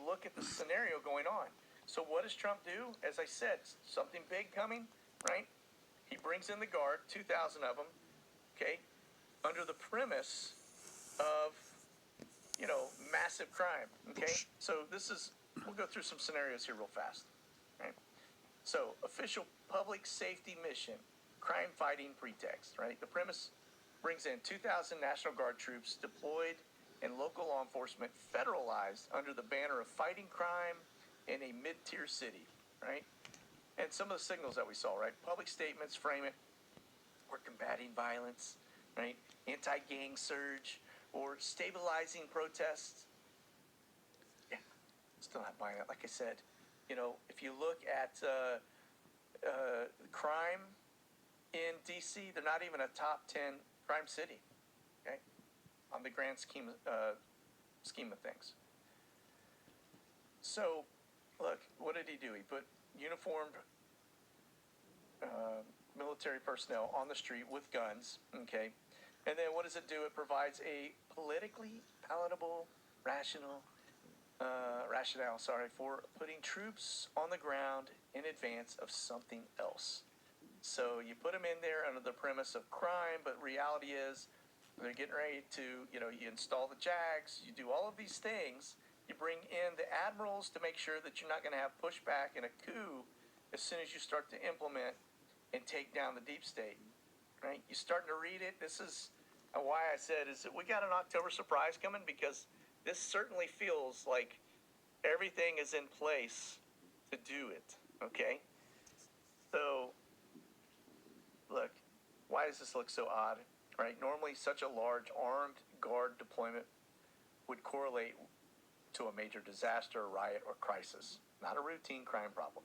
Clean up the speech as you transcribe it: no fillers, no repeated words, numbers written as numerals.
look at the scenario going on. So what does Trump do? As I said, something big coming, right? He brings in the guard, 2,000 of them, okay, under the premise of, massive crime, okay? So we'll go through some scenarios here real fast, right? So official public safety mission, crime fighting pretext, right? The premise brings in 2,000 National Guard troops deployed and local law enforcement federalized under the banner of fighting crime in a mid-tier city, right? And some of the signals that we saw, right? Public statements frame it. We're combating violence, right? Anti-gang surge or stabilizing protests. Yeah, still not buying it. Like I said, if you look at crime in D.C., they're not even a top 10 crime city, okay, on the grand scheme of things. So, look, what did he do? He put uniformed military personnel on the street with guns, okay? And then what does it do? It provides a politically palatable, rationale, for putting troops on the ground in advance of something else. So you put them in there under the premise of crime, but reality is they're getting ready to, you install the JAGs, you do all of these things. You bring in the admirals to make sure that you're not going to have pushback and a coup as soon as you start to implement and take down the deep state, right? You're starting to read it. This is why I said is that we got an October surprise coming, because this certainly feels like everything is in place to do it, okay? So, look, why does this look so odd, right? Normally, such a large armed guard deployment would correlate to a major disaster, riot, or crisis, not a routine crime problem.